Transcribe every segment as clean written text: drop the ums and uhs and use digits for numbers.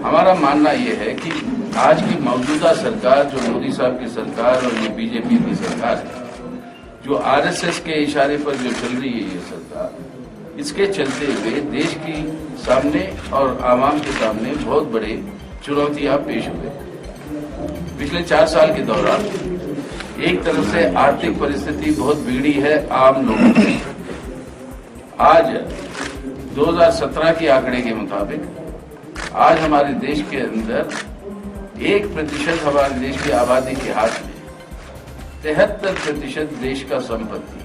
हमारा मानना यह है कि आज की मौजूदा सरकार, जो मोदी साहब की सरकार और ये बीजेपी की सरकार है, जो आरएसएस के इशारे पर जो चल रही है ये सरकार, इसके चलते हुए देश की सामने और आवाम के सामने बहुत बड़े चुनौतियां पेश हुए। पिछले 4 साल के दौरान एक तरफ से आर्थिक परिस्थिति बहुत बिगड़ी है आम लोगों की। आज 2017 के आंकड़े के मुताबिक आज हमारे देश के अंदर 1% हमारे देश की आबादी के हाथ में, 73% देश का संपत्ति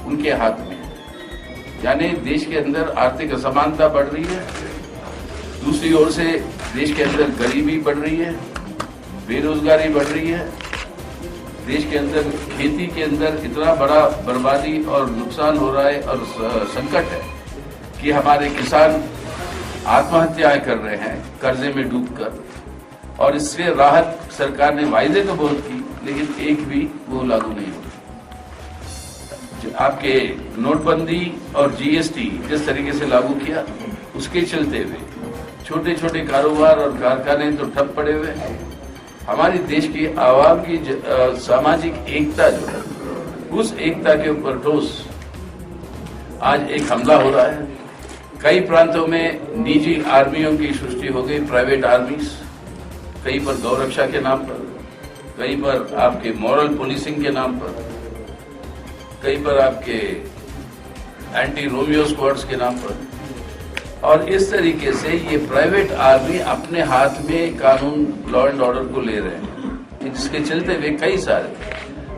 उनके हाथ में, यानी देश के अंदर आर्थिक असमानता बढ़ रही है। दूसरी ओर से देश के अंदर गरीबी बढ़ रही है, बेरोजगारी बढ़ रही है। देश के अंदर खेती के अंदर इतना बड़ा बर्बादी और नुकसान हो रहा है और संकट है कि हमारे किसान आत्महत्याएं कर रहे हैं कर्जे में डूबकर, और इससे राहत सरकार ने वायदे तो बहुत की, लेकिन एक भी वो लागू नहीं हुआ। आपके नोटबंदी और जीएसटी जिस तरीके से लागू किया, उसके चलते हुए छोटे छोटे कारोबार और कारखाने तो ठप पड़े हुए हैं। हमारी देश की आवाम की सामाजिक एकता जो है, उस एकता के ऊपर ठोस आज एक हमला हो रहा है। कई प्रांतों में निजी आर्मियों की सृष्टि हो गई, प्राइवेट आर्मीज, कहीं पर गौरक्षा के नाम पर, कहीं पर आपके मॉरल पुलिसिंग के नाम पर, कहीं पर आपके एंटी रोमियो स्क्वाड्स के नाम पर। और इस तरीके से ये प्राइवेट आर्मी अपने हाथ में कानून, लॉ एंड ऑर्डर को ले रहे हैं, जिसके चलते हुए कई सारे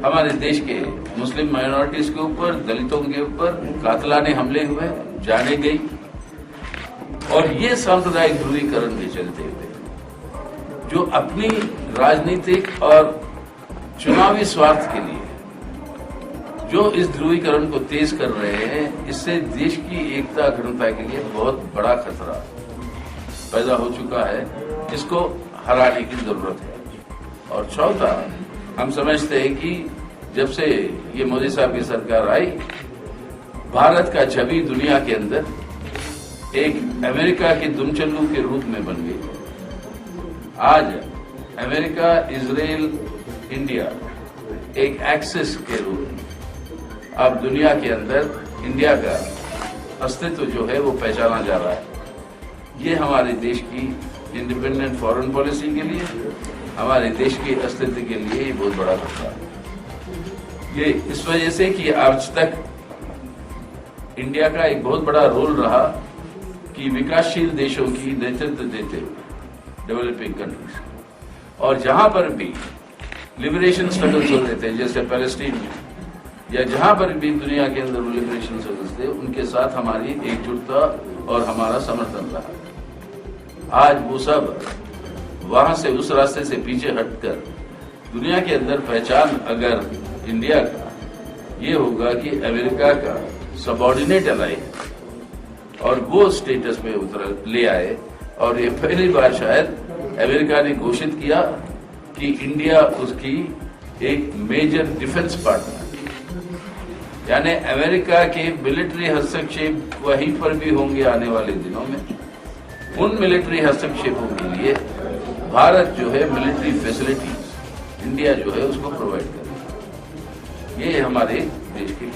हमारे देश के मुस्लिम माइनॉरिटीज के ऊपर, दलितों के ऊपर कातलाने हमले हुए, जाने गई। और ये सांप्रदायिक ध्रुवीकरण के चलते हुए जो अपनी राजनीतिक और चुनावी स्वार्थ के लिए जो इस ध्रुवीकरण को तेज कर रहे हैं, इससे देश की एकता अखंडता के लिए बहुत बड़ा खतरा पैदा हो चुका है, जिसको हराने की जरूरत है। और चौथा, हम समझते हैं कि जब से ये मोदी साहब की सरकार आई, भारत का छवि दुनिया के अंदर एक अमेरिका के दुमचल्लू के रूप में बन गई। आज अमेरिका, इजराइल, इंडिया एक एक्सिस के रूप में अब दुनिया के अंदर इंडिया का अस्तित्व जो है वो पहचाना जा रहा है। ये हमारे देश की इंडिपेंडेंट फॉरेन पॉलिसी के लिए, हमारे देश के अस्तित्व के लिए ये बहुत बड़ा खतरा है। ये इस वजह से कि आज तक इंडिया का एक बहुत बड़ा रोल रहा कि विकासशील देशों की नेतृत्व देते हुए डेवलपिंग कंट्रीज, और जहां पर भी लिबरेशन स्ट्रगल्स होते थे, जैसे पैलेस्टीन में, या जहां पर भी दुनिया के अंदर लिबरेशन स्ट्रगल्स थे, उनके साथ हमारी एकजुटता और हमारा समर्थन रहा। आज वो सब वहां से, उस रास्ते से पीछे हटकर दुनिया के अंदर पहचान अगर इंडिया का ये होगा कि अमेरिका का सबऑर्डिनेट एलाई है, और वो स्टेटस में ले आए। और ये पहली बार शायद अमेरिका ने घोषित किया कि इंडिया उसकी एक मेजर डिफेंस पार्टनर, यानी अमेरिका के मिलिट्री हस्तक्षेप वहीं पर भी होंगे आने वाले दिनों में। उन मिलिट्री हस्तक्षेपों के लिए भारत जो है मिलिट्री फैसिलिटीज इंडिया जो है उसको प्रोवाइड करेगा। ये हमारे देश की